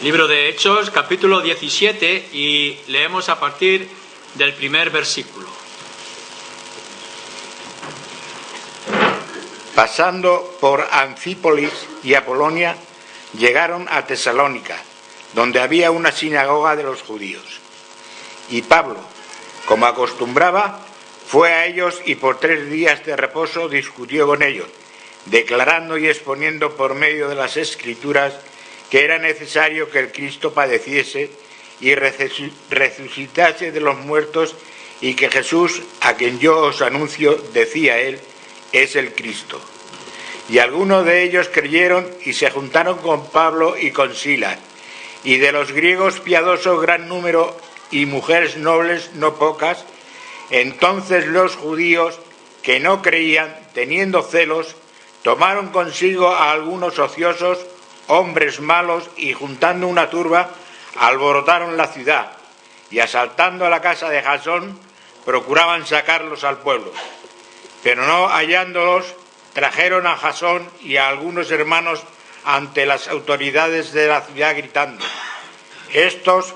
Libro de Hechos, capítulo 17, y leemos a partir del primer versículo. Pasando por Anfípolis y Apolonia, llegaron a Tesalónica, donde había una sinagoga de los judíos. Y Pablo, como acostumbraba, fue a ellos y por 3 días de reposo discutió con ellos, declarando y exponiendo por medio de las Escrituras que era necesario que el Cristo padeciese y resucitase de los muertos, y que Jesús, a quien yo os anuncio, decía él, es el Cristo. Y algunos de ellos creyeron y se juntaron con Pablo y con Silas, y de los griegos piadosos gran número y mujeres nobles no pocas. Entonces los judíos que no creían, teniendo celos, tomaron consigo a algunos ociosos, hombres malos, y juntando una turba, alborotaron la ciudad, y asaltando a la casa de Jasón, procuraban sacarlos al pueblo. Pero no hallándolos, trajeron a Jasón y a algunos hermanos ante las autoridades de la ciudad, gritando: estos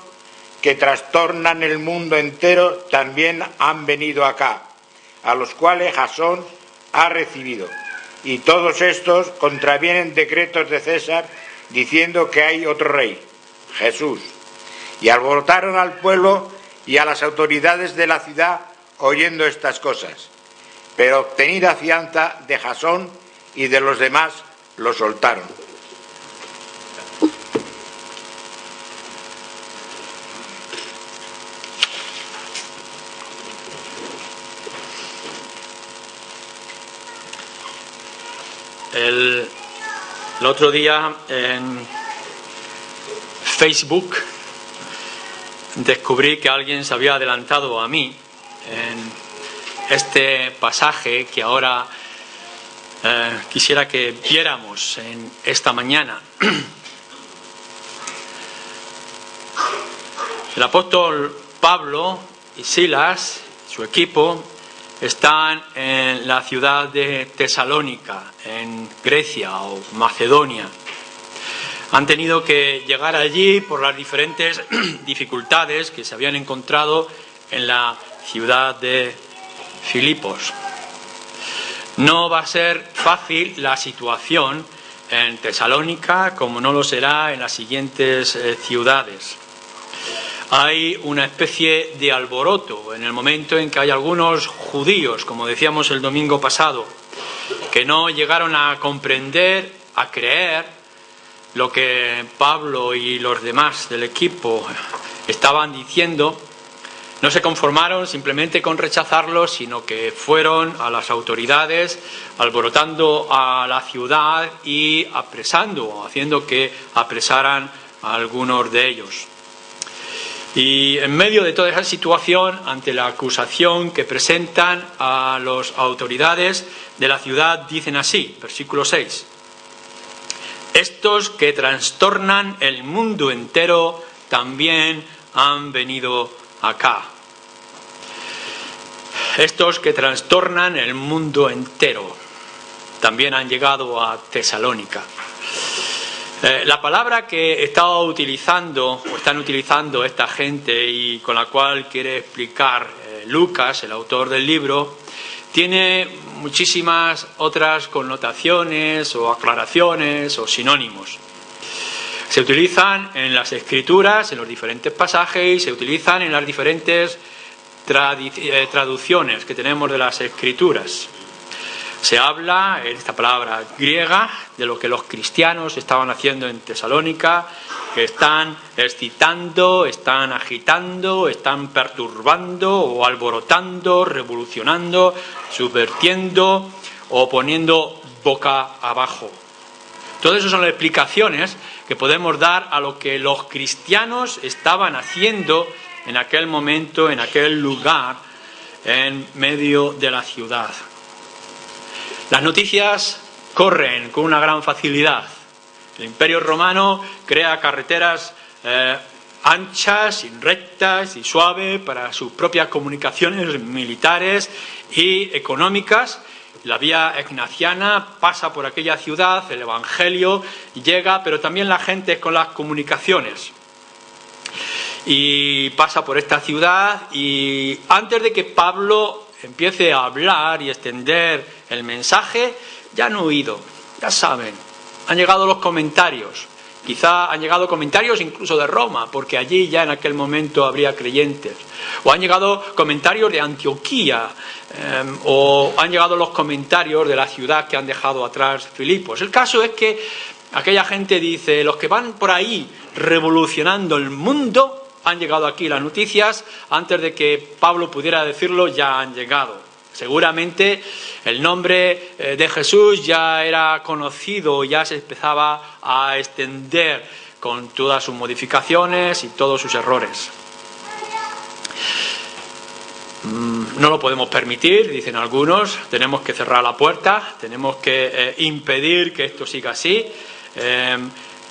que trastornan el mundo entero también han venido acá, a los cuales Jasón ha recibido. Y todos estos contravienen decretos de César, diciendo que hay otro rey, Jesús. Y alborotaron al pueblo y a las autoridades de la ciudad oyendo estas cosas. Pero obtenida fianza de Jasón y de los demás, lo soltaron. El otro día en Facebook descubrí que alguien se había adelantado a mí en este pasaje que ahora quisiera que viéramos en esta mañana. El apóstol Pablo y Silas, su equipo, están en la ciudad de Tesalónica, en Grecia o Macedonia. Han tenido que llegar allí por las diferentes dificultades que se habían encontrado en la ciudad de Filipos. No va a ser fácil la situación en Tesalónica, como no lo será en las siguientes ciudades. Hay una especie de alboroto en el momento en que hay algunos judíos, como decíamos el domingo pasado, que no llegaron a comprender, a creer lo que Pablo y los demás del equipo estaban diciendo. No se conformaron simplemente con rechazarlo, sino que fueron a las autoridades, alborotando a la ciudad y apresando, haciendo que apresaran a algunos de ellos. Y en medio de toda esa situación, ante la acusación que presentan a las autoridades de la ciudad, dicen así, versículo 6: estos que trastornan el mundo entero también han venido acá. Estos que trastornan el mundo entero también han llegado a Tesalónica. La palabra que están utilizando esta gente y con la cual quiere explicar Lucas, el autor del libro, tiene muchísimas otras connotaciones o aclaraciones o sinónimos. Se utilizan en las Escrituras, en los diferentes pasajes, y se utilizan en las diferentes traducciones que tenemos de las Escrituras. Se habla, en esta palabra griega, de lo que los cristianos estaban haciendo en Tesalónica, que están excitando, están agitando, están perturbando o alborotando, revolucionando, subvirtiendo o poniendo boca abajo. Todo eso son las explicaciones que podemos dar a lo que los cristianos estaban haciendo en aquel momento, en aquel lugar, en medio de la ciudad. Las noticias corren con una gran facilidad. El Imperio Romano crea carreteras anchas y rectas y suaves para sus propias comunicaciones militares y económicas, La vía ignaciana pasa por aquella ciudad, el Evangelio llega, pero también la gente con las comunicaciones. Y pasa por esta ciudad y antes de que Pablo empiece a hablar y extender el mensaje, ya han oído, ya saben, han llegado los comentarios. Quizá han llegado comentarios incluso de Roma, porque allí ya en aquel momento habría creyentes. O han llegado comentarios de Antioquía, o han llegado los comentarios de la ciudad que han dejado atrás Filipos. El caso es que aquella gente dice, los que van por ahí revolucionando el mundo, han llegado aquí las noticias, antes de que Pablo pudiera decirlo, ya han llegado. Seguramente el nombre de Jesús ya era conocido, ya se empezaba a extender con todas sus modificaciones y todos sus errores. No lo podemos permitir, dicen algunos, tenemos que cerrar la puerta, tenemos que impedir que esto siga así.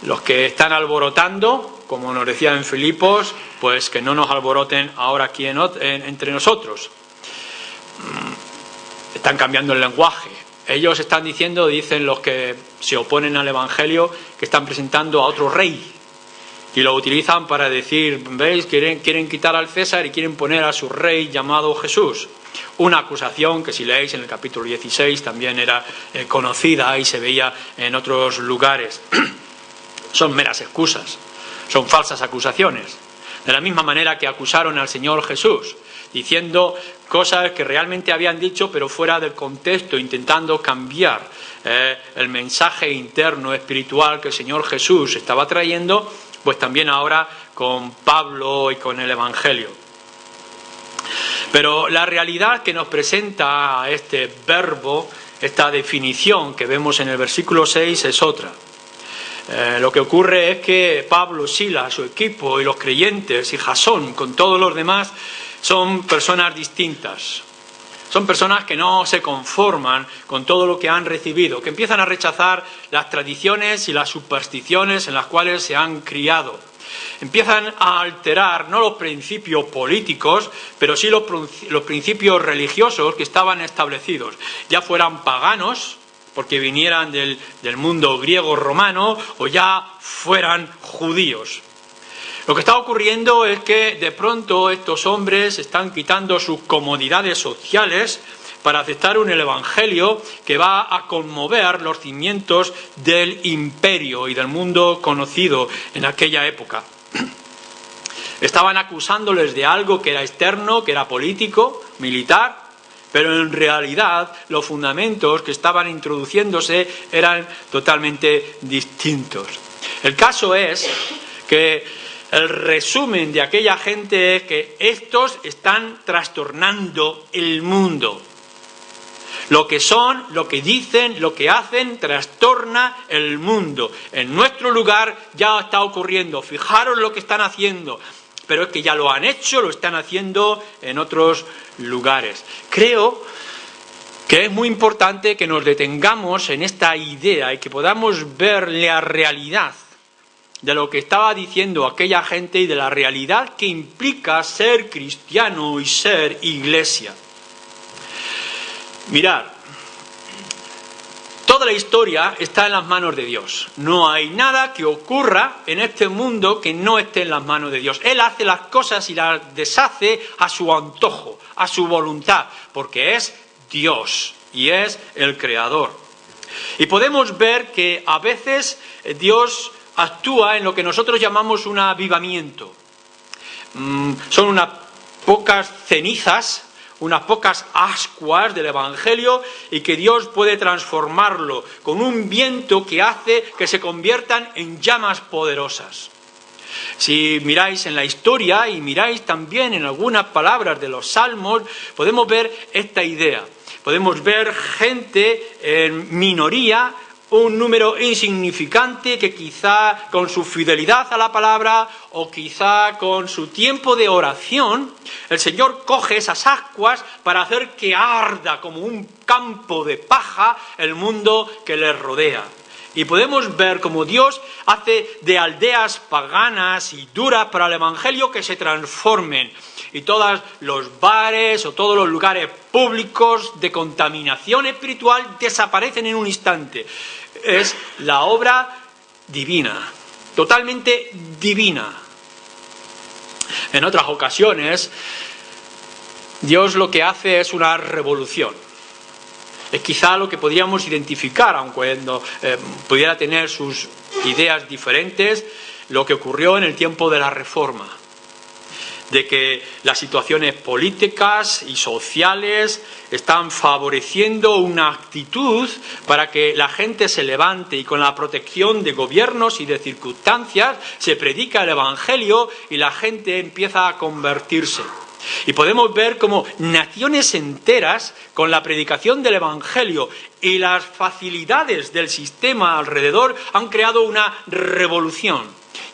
Los que están alborotando, como nos decía en Filipos, pues que no nos alboroten ahora aquí entre nosotros. Están cambiando el lenguaje. Ellos están dicen los que se oponen al Evangelio, que están presentando a otro rey. Y lo utilizan para decir, ¿veis? Quieren quitar al César y quieren poner a su rey llamado Jesús. Una acusación que si leéis en el capítulo 16 también era conocida y se veía en otros lugares. Son meras excusas, son falsas acusaciones. De la misma manera que acusaron al Señor Jesús, diciendo cosas que realmente habían dicho, pero fuera del contexto, intentando cambiar el mensaje interno espiritual que el Señor Jesús estaba trayendo, pues también ahora con Pablo y con el Evangelio. Pero la realidad que nos presenta este verbo, esta definición que vemos en el versículo 6 es otra. Lo que ocurre es que Pablo, Silas, su equipo y los creyentes y Jasón con todos los demás son personas distintas. Son personas que no se conforman con todo lo que han recibido, que empiezan a rechazar las tradiciones y las supersticiones en las cuales se han criado. Empiezan a alterar no los principios políticos, pero sí los principios religiosos que estaban establecidos, ya fueran paganos, porque vinieran del mundo griego-romano, o ya fueran judíos. Lo que está ocurriendo es que de pronto estos hombres están quitando sus comodidades sociales para aceptar un evangelio que va a conmover los cimientos del imperio y del mundo conocido en aquella época. Estaban acusándoles de algo que era externo, que era político, militar, pero en realidad los fundamentos que estaban introduciéndose eran totalmente distintos. El caso es que el resumen de aquella gente es que estos están trastornando el mundo. Lo que son, lo que dicen, lo que hacen, trastorna el mundo. En nuestro lugar ya está ocurriendo. Fijaros lo que están haciendo. Pero es que ya lo han hecho, lo están haciendo en otros lugares. Creo que es muy importante que nos detengamos en esta idea y que podamos ver la realidad de lo que estaba diciendo aquella gente y de la realidad que implica ser cristiano y ser iglesia. Mirad, toda la historia está en las manos de Dios. No hay nada que ocurra en este mundo que no esté en las manos de Dios. Él hace las cosas y las deshace a su antojo, a su voluntad, porque es Dios y es el Creador. Y podemos ver que a veces Dios actúa en lo que nosotros llamamos un avivamiento. Son unas pocas cenizas, unas pocas ascuas del Evangelio y que Dios puede transformarlo con un viento que hace que se conviertan en llamas poderosas. Si miráis en la historia y miráis también en algunas palabras de los Salmos, podemos ver esta idea. Podemos ver gente en minoría, un número insignificante que quizá con su fidelidad a la palabra o quizá con su tiempo de oración, el Señor coge esas ascuas para hacer que arda como un campo de paja el mundo que les rodea. Y podemos ver cómo Dios hace de aldeas paganas y duras para el Evangelio que se transformen. Y todos los bares o todos los lugares públicos de contaminación espiritual desaparecen en un instante. Es la obra divina, totalmente divina. En otras ocasiones, Dios lo que hace es una revolución. Es quizá lo que podríamos identificar, aun cuando pudiera tener sus ideas diferentes, lo que ocurrió en el tiempo de la Reforma. De que las situaciones políticas y sociales están favoreciendo una actitud para que la gente se levante y con la protección de gobiernos y de circunstancias se predica el Evangelio y la gente empieza a convertirse. Y podemos ver cómo naciones enteras, con la predicación del Evangelio y las facilidades del sistema alrededor, han creado una revolución.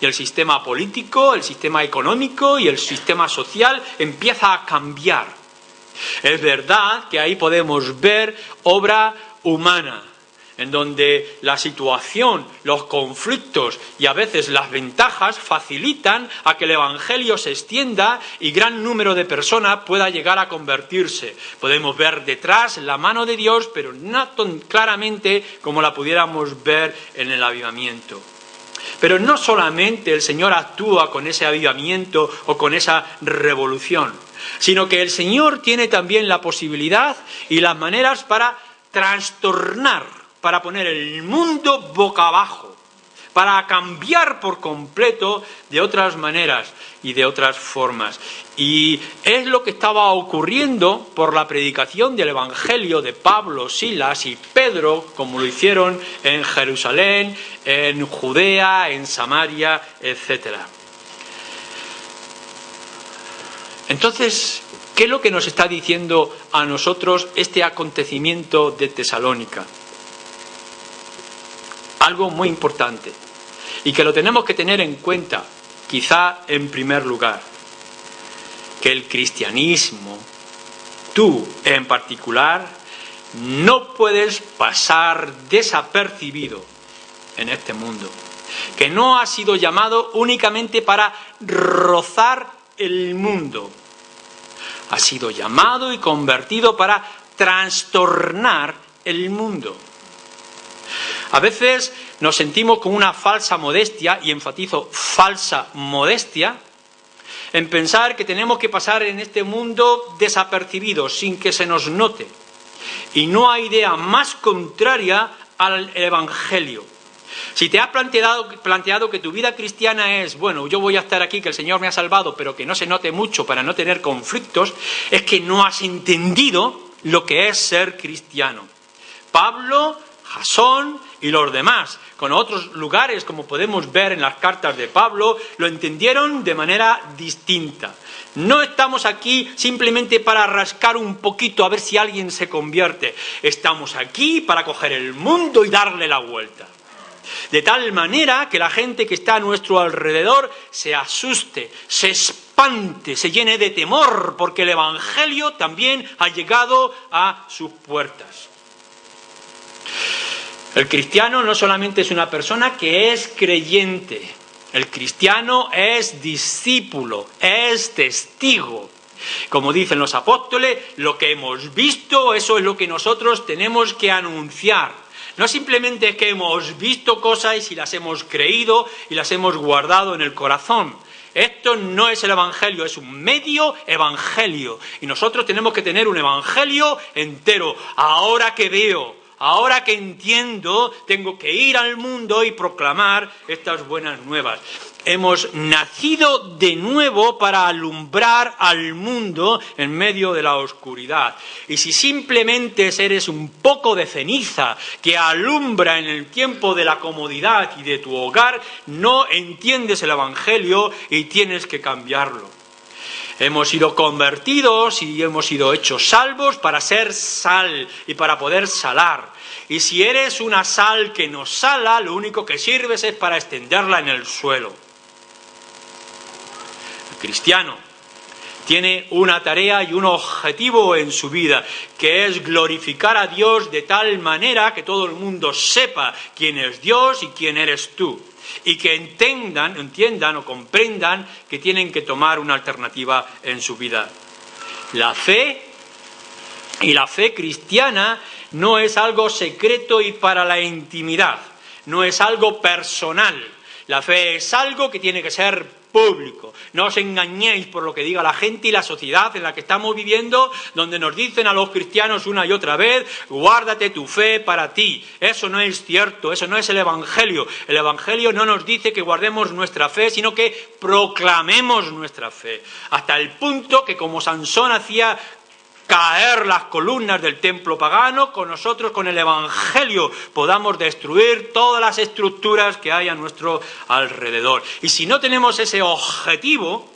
Y el sistema político, el sistema económico y el sistema social empieza a cambiar. Es verdad que ahí podemos ver obra humana, en donde la situación, los conflictos y a veces las ventajas facilitan a que el Evangelio se extienda y gran número de personas pueda llegar a convertirse. Podemos ver detrás la mano de Dios, pero no tan claramente como la pudiéramos ver en el avivamiento. Pero no solamente el Señor actúa con ese avivamiento o con esa revolución, sino que el Señor tiene también la posibilidad y las maneras para trastornar, para poner el mundo boca abajo, para cambiar por completo de otras maneras y de otras formas. Y es lo que estaba ocurriendo por la predicación del Evangelio de Pablo, Silas y Pedro, como lo hicieron en Jerusalén, en Judea, en Samaria, etc. Entonces, ¿qué es lo que nos está diciendo a nosotros este acontecimiento de Tesalónica? Algo muy importante y que lo tenemos que tener en cuenta, quizá en primer lugar, que el cristianismo, tú en particular, no puedes pasar desapercibido en este mundo, que no has sido llamado únicamente para rozar el mundo, has sido llamado y convertido para trastornar el mundo. A veces nos sentimos con una falsa modestia, y enfatizo falsa modestia, en pensar que tenemos que pasar en este mundo desapercibidos, sin que se nos note. Y no hay idea más contraria al Evangelio. Si te has planteado que tu vida cristiana es, bueno, yo voy a estar aquí, que el Señor me ha salvado, pero que no se note mucho para no tener conflictos, es que no has entendido lo que es ser cristiano. Pablo, Jasón y los demás, con otros lugares, como podemos ver en las cartas de Pablo, lo entendieron de manera distinta. No estamos aquí simplemente para rascar un poquito a ver si alguien se convierte. Estamos aquí para coger el mundo y darle la vuelta. De tal manera que la gente que está a nuestro alrededor se asuste, se espante, se llene de temor, porque el Evangelio también ha llegado a sus puertas. El cristiano no solamente es una persona que es creyente, el cristiano es discípulo, es testigo. Como dicen los apóstoles, lo que hemos visto, eso es lo que nosotros tenemos que anunciar. No simplemente es que hemos visto cosas y las hemos creído y las hemos guardado en el corazón. Esto no es el Evangelio, es un medio evangelio. Y nosotros tenemos que tener un evangelio entero. Ahora que veo, ahora que entiendo, tengo que ir al mundo y proclamar estas buenas nuevas. Hemos nacido de nuevo para alumbrar al mundo en medio de la oscuridad. Y si simplemente eres un poco de ceniza que alumbra en el tiempo de la comodidad y de tu hogar, no entiendes el Evangelio y tienes que cambiarlo. Hemos sido convertidos y hemos sido hechos salvos para ser sal y para poder salar. Y si eres una sal que no sala, lo único que sirves es para extenderla en el suelo. El cristiano tiene una tarea y un objetivo en su vida, que es glorificar a Dios de tal manera que todo el mundo sepa quién es Dios y quién eres tú, y que entiendan o comprendan que tienen que tomar una alternativa en su vida. La fe y la fe cristiana no es algo secreto y para la intimidad, no es algo personal. La fe es algo que tiene que ser público. No os engañéis por lo que diga la gente y la sociedad en la que estamos viviendo, donde nos dicen a los cristianos una y otra vez: guárdate tu fe para ti. Eso no es cierto, eso no es el Evangelio. El Evangelio no nos dice que guardemos nuestra fe, sino que proclamemos nuestra fe. Hasta el punto que, como Sansón hacía caer las columnas del templo pagano, con nosotros, con el Evangelio, podamos destruir todas las estructuras que hay a nuestro alrededor. Y si no tenemos ese objetivo,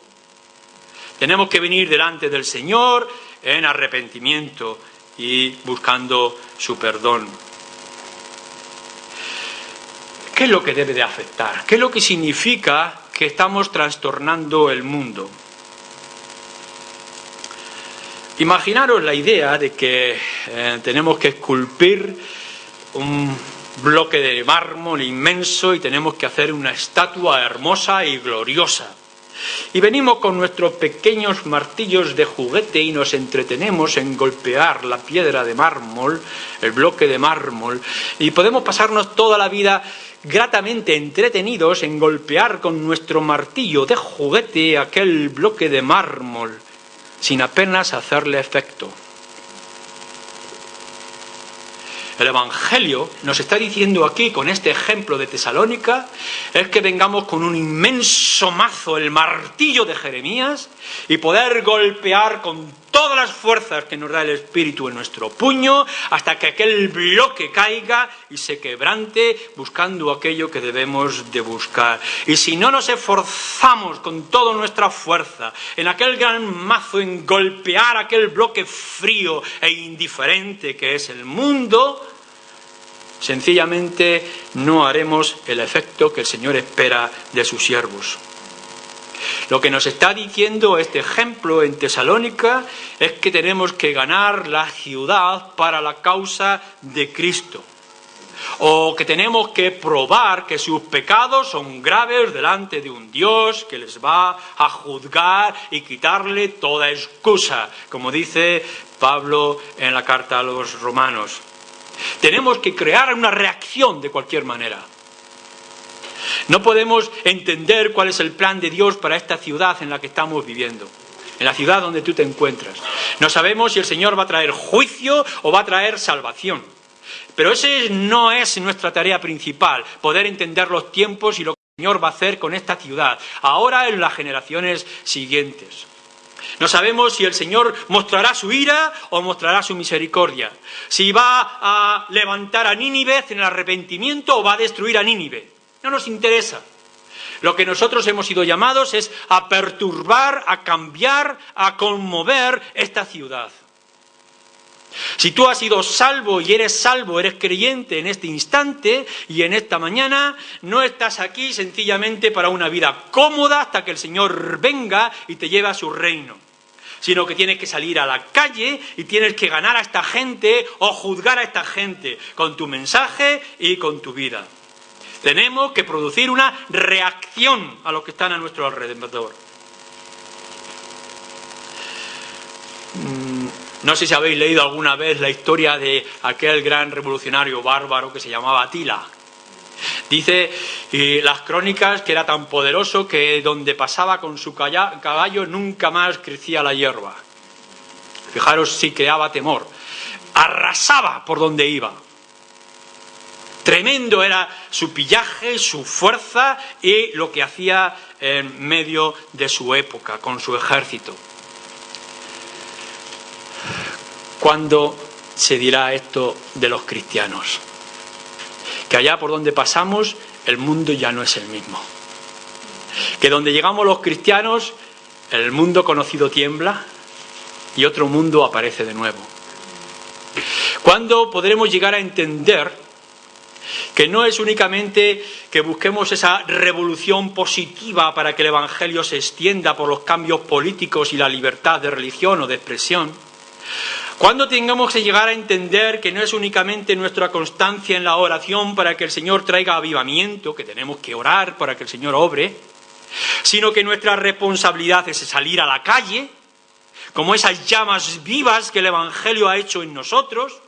tenemos que venir delante del Señor en arrepentimiento y buscando su perdón. ¿Qué es lo que debe de afectar? ¿Qué es lo que significa que estamos trastornando el mundo? Imaginaros la idea de que tenemos que esculpir un bloque de mármol inmenso y tenemos que hacer una estatua hermosa y gloriosa. Y venimos con nuestros pequeños martillos de juguete y nos entretenemos en golpear la piedra de mármol, el bloque de mármol, y podemos pasarnos toda la vida gratamente entretenidos en golpear con nuestro martillo de juguete aquel bloque de mármol, sin apenas hacerle efecto. El Evangelio nos está diciendo aquí, con este ejemplo de Tesalónica, es que vengamos con un inmenso mazo, el martillo de Jeremías, y poder golpear con todas las fuerzas que nos da el Espíritu en nuestro puño, hasta que aquel bloque caiga y se quebrante, buscando aquello que debemos de buscar. Y si no nos esforzamos con toda nuestra fuerza en aquel gran mazo, en golpear aquel bloque frío e indiferente que es el mundo, sencillamente no haremos el efecto que el Señor espera de sus siervos. Lo que nos está diciendo este ejemplo en Tesalónica es que tenemos que ganar la ciudad para la causa de Cristo, o que tenemos que probar que sus pecados son graves delante de un Dios que les va a juzgar y quitarle toda excusa, como dice Pablo en la carta a los romanos. Tenemos que crear una reacción de cualquier manera. No podemos entender cuál es el plan de Dios para esta ciudad en la que estamos viviendo, en la ciudad donde tú te encuentras. No sabemos si el Señor va a traer juicio o va a traer salvación. Pero esa no es nuestra tarea principal, poder entender los tiempos y lo que el Señor va a hacer con esta ciudad, ahora en las generaciones siguientes. No sabemos si el Señor mostrará su ira o mostrará su misericordia. Si va a levantar a Nínive en el arrepentimiento o va a destruir a Nínive. No nos interesa. Lo que nosotros hemos sido llamados es a perturbar, a cambiar, a conmover esta ciudad. Si tú has sido salvo y eres salvo, eres creyente en este instante y en esta mañana, no estás aquí sencillamente para una vida cómoda hasta que el Señor venga y te lleve a su reino, sino que tienes que salir a la calle y tienes que ganar a esta gente o juzgar a esta gente con tu mensaje y con tu vida. Tenemos que producir una reacción a los que están a nuestro alrededor. No sé si habéis leído alguna vez la historia de aquel gran revolucionario bárbaro que se llamaba Atila. Dice las crónicas que era tan poderoso que donde pasaba con su caballo nunca más crecía la hierba. Fijaros si creaba temor. Arrasaba por donde iba. Tremendo era su pillaje, su fuerza y lo que hacía en medio de su época con su ejército. ¿Cuándo se dirá esto de los cristianos? Que allá por donde pasamos el mundo ya no es el mismo. Que donde llegamos los cristianos el mundo conocido tiembla y otro mundo aparece de nuevo. ¿Cuándo podremos llegar a entender que no es únicamente que busquemos esa revolución positiva para que el Evangelio se extienda por los cambios políticos y la libertad de religión o de expresión. Cuando tengamos que llegar a entender que no es únicamente nuestra constancia en la oración para que el Señor traiga avivamiento, que tenemos que orar para que el Señor obre, sino que nuestra responsabilidad es salir a la calle, como esas llamas vivas que el Evangelio ha hecho en nosotros,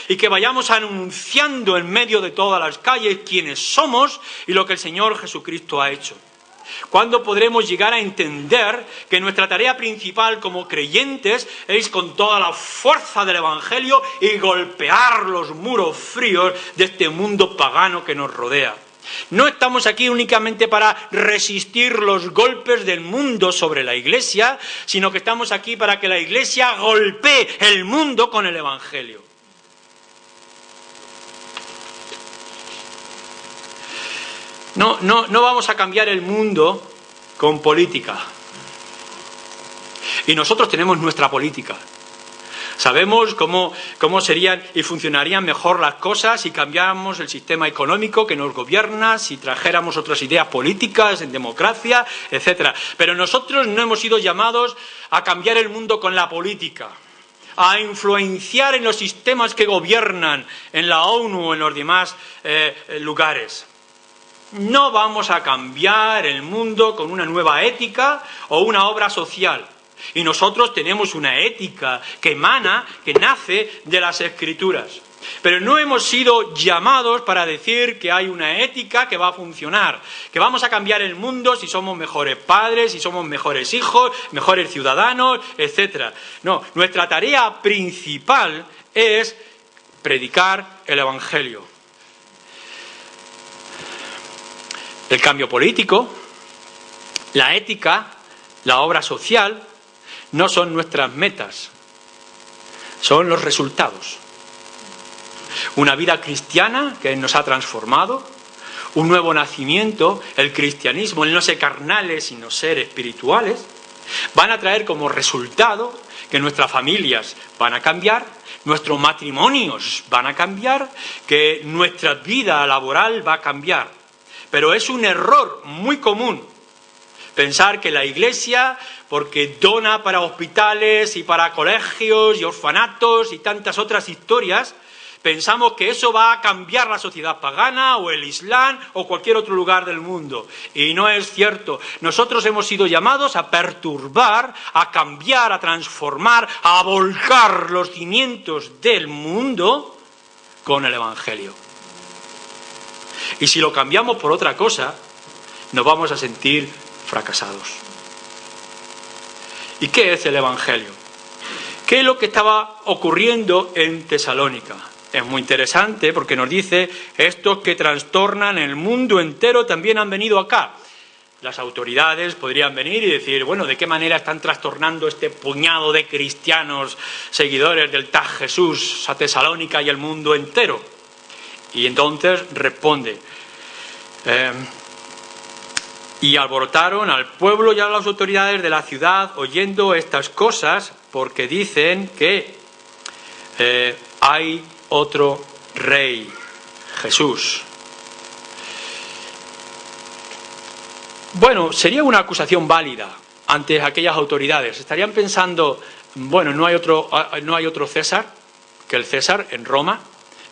y que vayamos anunciando en medio de todas las calles quiénes somos y lo que el Señor Jesucristo ha hecho. ¿Cuándo podremos llegar a entender que nuestra tarea principal como creyentes es con toda la fuerza del Evangelio y golpear los muros fríos de este mundo pagano que nos rodea? No estamos aquí únicamente para resistir los golpes del mundo sobre la Iglesia, sino que estamos aquí para que la Iglesia golpee el mundo con el Evangelio. No vamos a cambiar el mundo con política. Y nosotros tenemos nuestra política. Sabemos cómo serían y funcionarían mejor las cosas si cambiáramos el sistema económico que nos gobierna, si trajéramos otras ideas políticas, en democracia, etc. Pero nosotros no hemos sido llamados a cambiar el mundo con la política, a influenciar en los sistemas que gobiernan, en la ONU o en los demás lugares. No vamos a cambiar el mundo con una nueva ética o una obra social. Y nosotros tenemos una ética que emana, que nace de las Escrituras. Pero no hemos sido llamados para decir que hay una ética que va a funcionar, que vamos a cambiar el mundo si somos mejores padres, si somos mejores hijos, mejores ciudadanos, etc. No, nuestra tarea principal es predicar el Evangelio. El cambio político, la ética, la obra social, no son nuestras metas, son los resultados. Una vida cristiana que nos ha transformado, un nuevo nacimiento, el cristianismo, el no ser carnales sino ser espirituales, van a traer como resultado que nuestras familias van a cambiar, nuestros matrimonios van a cambiar, que nuestra vida laboral va a cambiar. Pero es un error muy común pensar que la Iglesia, porque dona para hospitales y para colegios y orfanatos y tantas otras historias, pensamos que eso va a cambiar la sociedad pagana o el Islam o cualquier otro lugar del mundo. Y no es cierto. Nosotros hemos sido llamados a perturbar, a cambiar, a transformar, a volcar los cimientos del mundo con el Evangelio. Y si lo cambiamos por otra cosa, nos vamos a sentir fracasados. ¿Y qué es el Evangelio? ¿Qué es lo que estaba ocurriendo en Tesalónica? Es muy interesante porque nos dice, estos que trastornan el mundo entero también han venido acá. Las autoridades podrían venir y decir, bueno, ¿de qué manera están trastornando este puñado de cristianos seguidores del Taj Jesús a Tesalónica y el mundo entero? Y entonces responde, y alborotaron al pueblo y a las autoridades de la ciudad oyendo estas cosas, porque dicen que hay otro rey, Jesús. Bueno, sería una acusación válida ante aquellas autoridades. Estarían pensando, bueno, no hay otro César que el César en Roma.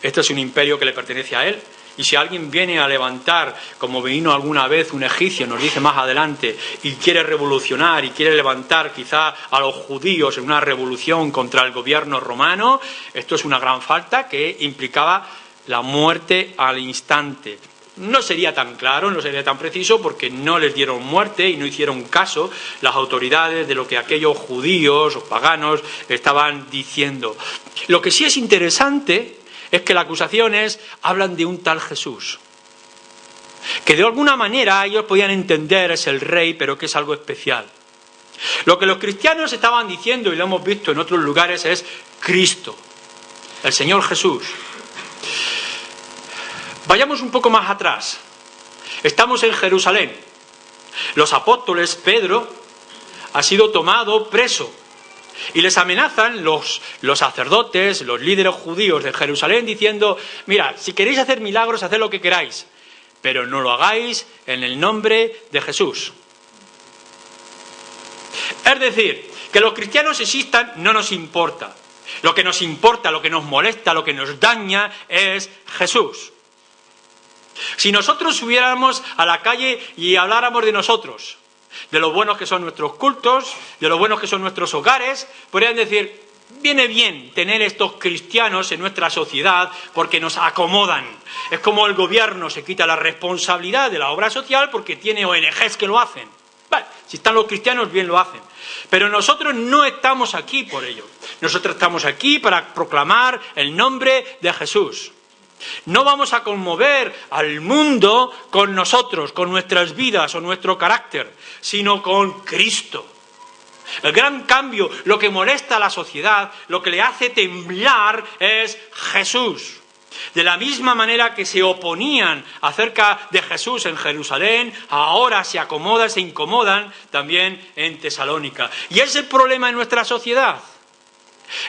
Este es un imperio que le pertenece a él. Y si alguien viene a levantar, como vino alguna vez un egipcio, nos dice más adelante, y quiere revolucionar y quiere levantar quizá a los judíos en una revolución contra el gobierno romano, esto es una gran falta que implicaba la muerte al instante. No sería tan claro, no sería tan preciso, porque no les dieron muerte y no hicieron caso las autoridades de lo que aquellos judíos o paganos estaban diciendo. Lo que sí es interesante es que las acusaciones hablan de un tal Jesús, que de alguna manera ellos podían entender es el rey, pero que es algo especial. Lo que los cristianos estaban diciendo, y lo hemos visto en otros lugares, es Cristo, el Señor Jesús. Vayamos un poco más atrás. Estamos en Jerusalén. Los apóstoles, Pedro, ha sido tomado preso. Y les amenazan los sacerdotes, los líderes judíos de Jerusalén, diciendo, mira, si queréis hacer milagros, haced lo que queráis, pero no lo hagáis en el nombre de Jesús. Es decir, que los cristianos existan no nos importa. Lo que nos importa, lo que nos molesta, lo que nos daña es Jesús. Si nosotros subiéramos a la calle y habláramos de nosotros, de lo buenos que son nuestros cultos, de lo buenos que son nuestros hogares, podrían decir, viene bien tener estos cristianos en nuestra sociedad porque nos acomodan. Es como el gobierno se quita la responsabilidad de la obra social porque tiene ONGs que lo hacen. Vale, si están los cristianos, bien lo hacen. Pero nosotros no estamos aquí por ello. Nosotros estamos aquí para proclamar el nombre de Jesús. No vamos a conmover al mundo con nosotros, con nuestras vidas o nuestro carácter, sino con Cristo. El gran cambio, lo que molesta a la sociedad, lo que le hace temblar es Jesús. De la misma manera que se oponían acerca de Jesús en Jerusalén, ahora se acomodan, se incomodan también en Tesalónica. Y ese es el problema en nuestra sociedad.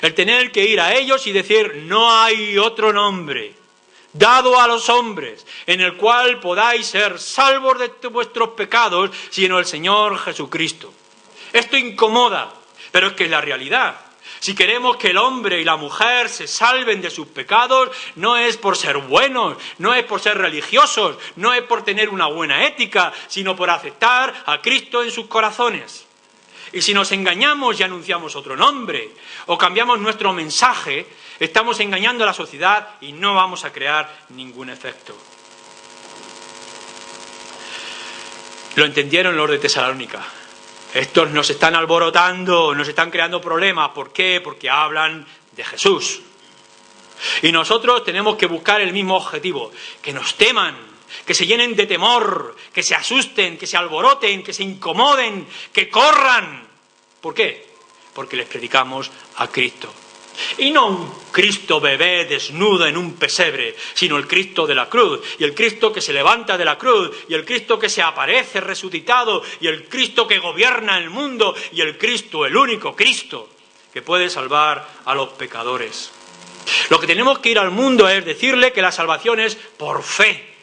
El tener que ir a ellos y decir, no hay otro nombre dado a los hombres, en el cual podáis ser salvos de vuestros pecados, sino el Señor Jesucristo. Esto incomoda, pero es que es la realidad. Si queremos que el hombre y la mujer se salven de sus pecados, no es por ser buenos, no es por ser religiosos, no es por tener una buena ética, sino por aceptar a Cristo en sus corazones. Y si nos engañamos y anunciamos otro nombre, o cambiamos nuestro mensaje, estamos engañando a la sociedad y no vamos a crear ningún efecto. Lo entendieron los de Tesalónica. Estos nos están alborotando, nos están creando problemas. ¿Por qué? Porque hablan de Jesús. Y nosotros tenemos que buscar el mismo objetivo, que nos teman, que se llenen de temor, que se asusten, que se alboroten, que se incomoden, que corran. ¿Por qué? Porque les predicamos a Cristo. Y no un Cristo bebé desnudo en un pesebre, sino el Cristo de la cruz, y el Cristo que se levanta de la cruz, y el Cristo que se aparece resucitado, y el Cristo que gobierna el mundo, y el Cristo, el único Cristo, que puede salvar a los pecadores. Lo que tenemos que ir al mundo es decirle que la salvación es por fe,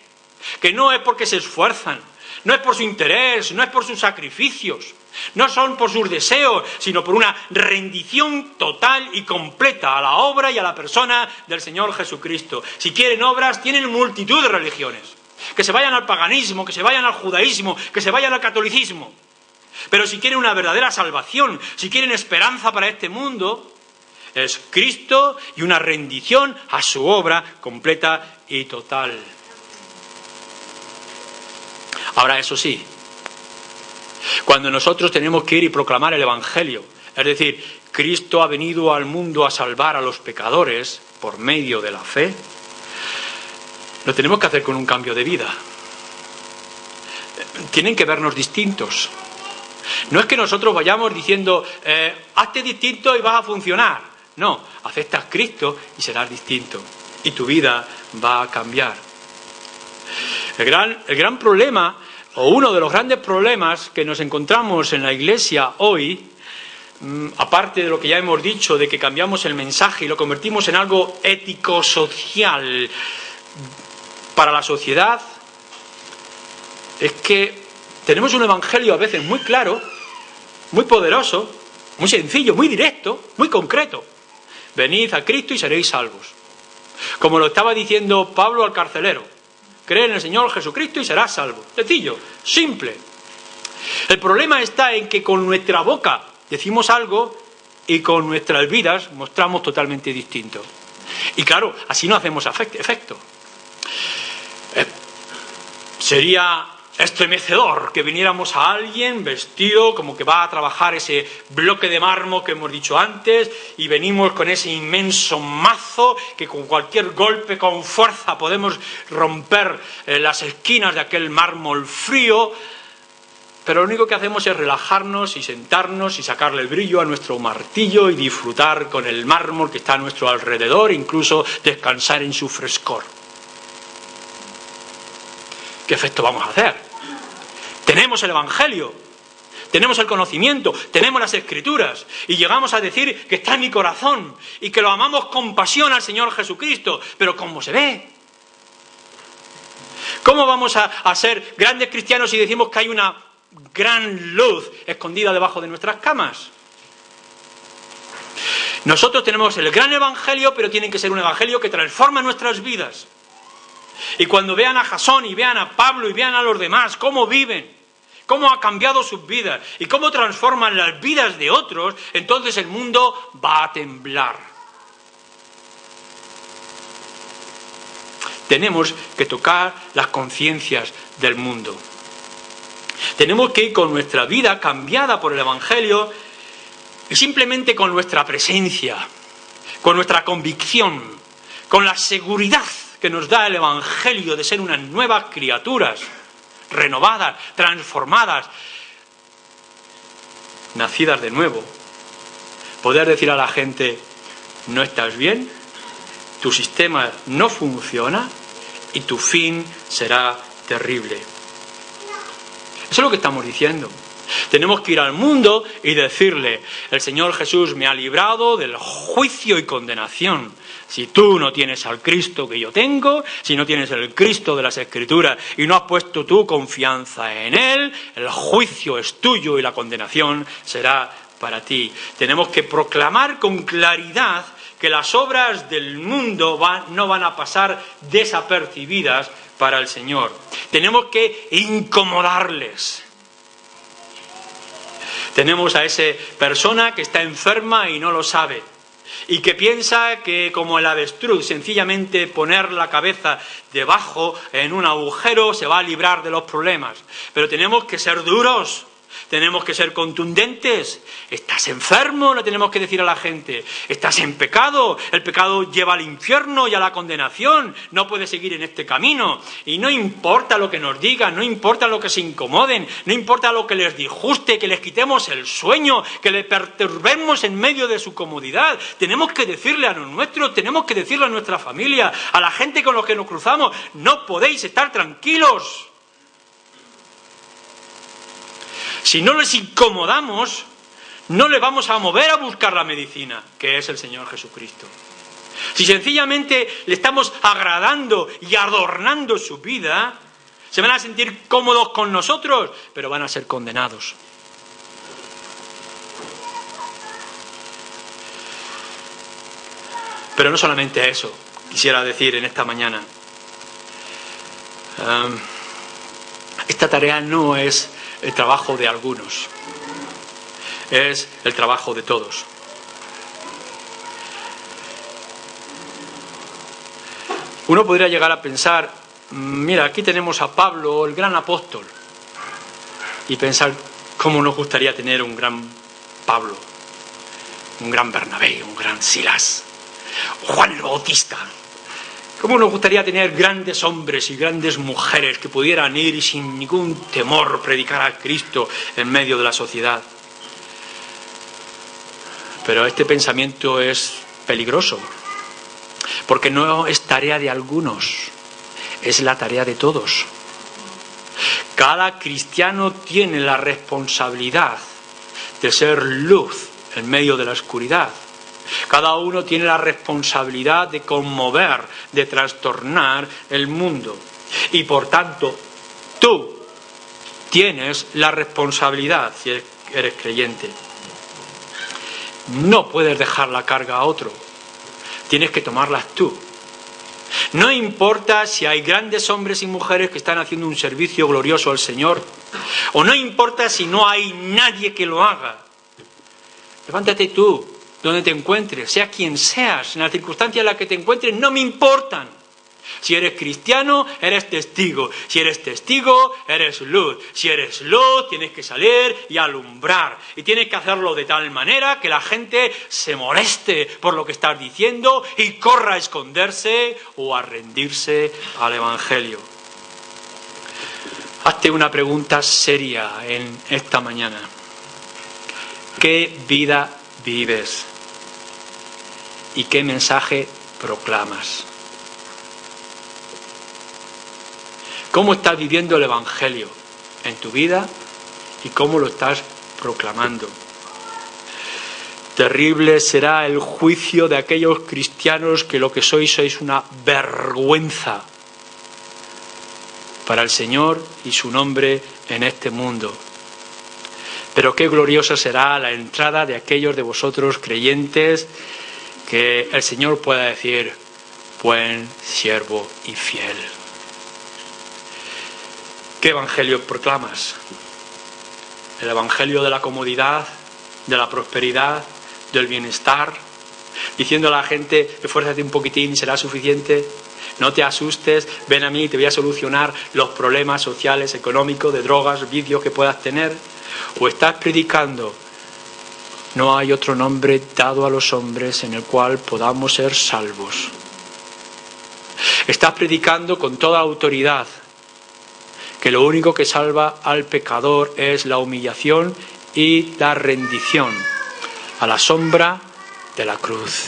que no es porque se esfuerzan, no es por su interés, no es por sus sacrificios, no son por sus deseos, sino por una rendición total y completa a la obra y a la persona del Señor Jesucristo. Si quieren obras, tienen multitud de religiones. Que se vayan al paganismo, que se vayan al judaísmo, que se vayan al catolicismo. Pero si quieren una verdadera salvación, si quieren esperanza para este mundo, es Cristo y una rendición a su obra completa y total. Ahora, eso sí, cuando nosotros tenemos que ir y proclamar el Evangelio, es decir, Cristo ha venido al mundo a salvar a los pecadores por medio de la fe, lo tenemos que hacer con un cambio de vida. Tienen que vernos distintos. No es que nosotros vayamos diciendo, hazte distinto y vas a funcionar. No, aceptas a Cristo y serás distinto. Y tu vida va a cambiar. El gran problema, o uno de los grandes problemas que nos encontramos en la Iglesia hoy, aparte de lo que ya hemos dicho, de que cambiamos el mensaje y lo convertimos en algo ético-social para la sociedad, es que tenemos un evangelio a veces muy claro, muy poderoso, muy sencillo, muy directo, muy concreto. Venid a Cristo y seréis salvos. Como lo estaba diciendo Pablo al carcelero. Cree en el Señor Jesucristo y serás salvo. Sencillo, simple. El problema está en que con nuestra boca decimos algo y con nuestras vidas mostramos totalmente distinto. Y claro, así no hacemos efecto. Sería estremecedor que viniéramos a alguien vestido como que va a trabajar ese bloque de mármol que hemos dicho antes, y venimos con ese inmenso mazo que con cualquier golpe con fuerza podemos romper las esquinas de aquel mármol frío, pero lo único que hacemos es relajarnos y sentarnos y sacarle el brillo a nuestro martillo y disfrutar con el mármol que está a nuestro alrededor, incluso descansar en su frescor. ¿Qué efecto vamos a hacer? Tenemos el Evangelio, tenemos el conocimiento, tenemos las Escrituras y llegamos a decir que está en mi corazón y que lo amamos con pasión al Señor Jesucristo, pero ¿cómo se ve? ¿Cómo vamos a ser grandes cristianos si decimos que hay una gran luz escondida debajo de nuestras camas? Nosotros tenemos el gran evangelio, pero tiene que ser un evangelio que transforma nuestras vidas. Y cuando vean a Jasón y vean a Pablo y vean a los demás cómo viven, cómo ha cambiado sus vidas y cómo transforman las vidas de otros, entonces el mundo va a temblar. Tenemos que tocar las conciencias del mundo. Tenemos que ir con nuestra vida cambiada por el evangelio y simplemente con nuestra presencia, con nuestra convicción, con la seguridad que nos da el evangelio de ser unas nuevas criaturas, renovadas, transformadas, nacidas de nuevo, poder decir a la gente: no estás bien, tu sistema no funciona y tu fin será terrible. Eso es lo que estamos diciendo. Tenemos que ir al mundo y decirle: el Señor Jesús me ha librado del juicio y condenación. Si tú no tienes al Cristo que yo tengo, si no tienes el Cristo de las Escrituras y no has puesto tu confianza en Él, el juicio es tuyo y la condenación será para ti. Tenemos que proclamar con claridad que las obras del mundo no van a pasar desapercibidas para el Señor. Tenemos que incomodarles. Tenemos a esa persona que está enferma y no lo sabe, y que piensa que, como el avestruz, sencillamente poner la cabeza debajo en un agujero se va a librar de los problemas. Pero tenemos que ser duros, tenemos que ser contundentes. Estás enfermo, le tenemos que decir a la gente. Estás en pecado, el pecado lleva al infierno y a la condenación. No puedes seguir en este camino. Y no importa lo que nos digan, no importa lo que se incomoden, no importa lo que les disguste, que les quitemos el sueño, que le perturbemos en medio de su comodidad. Tenemos que decirle a los nuestros, tenemos que decirle a nuestra familia, a la gente con los que nos cruzamos: no podéis estar tranquilos. Si no les incomodamos, no les vamos a mover a buscar la medicina, que es el Señor Jesucristo. Si sencillamente le estamos agradando y adornando su vida, se van a sentir cómodos con nosotros, pero van a ser condenados. Pero no solamente eso, quisiera decir en esta mañana. Esta tarea no es el trabajo de algunos, es el trabajo de todos. Uno podría llegar a pensar: mira, aquí tenemos a Pablo, el gran apóstol, y pensar cómo nos gustaría tener un gran Pablo, un gran Bernabé, un gran Silas, Juan el Bautista. ¿Cómo nos gustaría tener grandes hombres y grandes mujeres que pudieran ir y sin ningún temor predicar a Cristo en medio de la sociedad? Pero este pensamiento es peligroso, porque no es tarea de algunos, es la tarea de todos. Cada cristiano tiene la responsabilidad de ser luz en medio de la oscuridad. Cada uno tiene la responsabilidad de conmover, de trastornar el mundo. Y por tanto, tú tienes la responsabilidad, si eres creyente. No puedes dejar la carga a otro. Tienes que tomarlas tú. No importa si hay grandes hombres y mujeres que están haciendo un servicio glorioso al Señor, o no importa si no hay nadie que lo haga. Levántate tú, donde te encuentres, sea quien seas, en la circunstancia en la que te encuentres, no me importan. Si eres cristiano, eres testigo. Si eres testigo, eres luz. Si eres luz, tienes que salir y alumbrar. Y tienes que hacerlo de tal manera que la gente se moleste por lo que estás diciendo y corra a esconderse o a rendirse al Evangelio. Hazte una pregunta seria en esta mañana. ¿Qué vida vives? ¿Y qué mensaje proclamas? ¿Cómo estás viviendo el Evangelio en tu vida y cómo lo estás proclamando. Terrible será el juicio de aquellos cristianos que lo que sois una vergüenza para el Señor y su nombre en este mundo. Pero qué gloriosa será la entrada de aquellos de vosotros creyentes que el Señor pueda decir: buen siervo y fiel. ¿Qué evangelio proclamas? ¿El evangelio de la comodidad, de la prosperidad, del bienestar? Diciendo a la gente: esfuérzate un poquitín, será suficiente. No te asustes, ven a mí, te voy a solucionar los problemas sociales, económicos, de drogas, vicios que puedas tener. ¿O estás predicando: no hay otro nombre dado a los hombres en el cual podamos ser salvos? Estás predicando con toda autoridad que lo único que salva al pecador es la humillación y la rendición a la sombra de la cruz.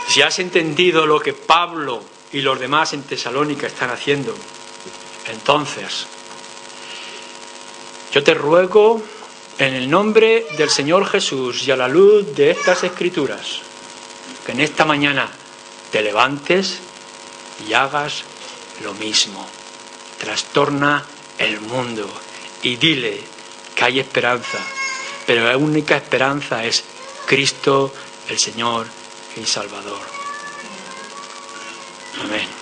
Si has entendido lo que Pablo y los demás en Tesalónica están haciendo, entonces yo te ruego en el nombre del Señor Jesús y a la luz de estas Escrituras, que en esta mañana te levantes y hagas lo mismo. Trastorna el mundo y dile que hay esperanza, pero la única esperanza es Cristo, el Señor y Salvador. Amén.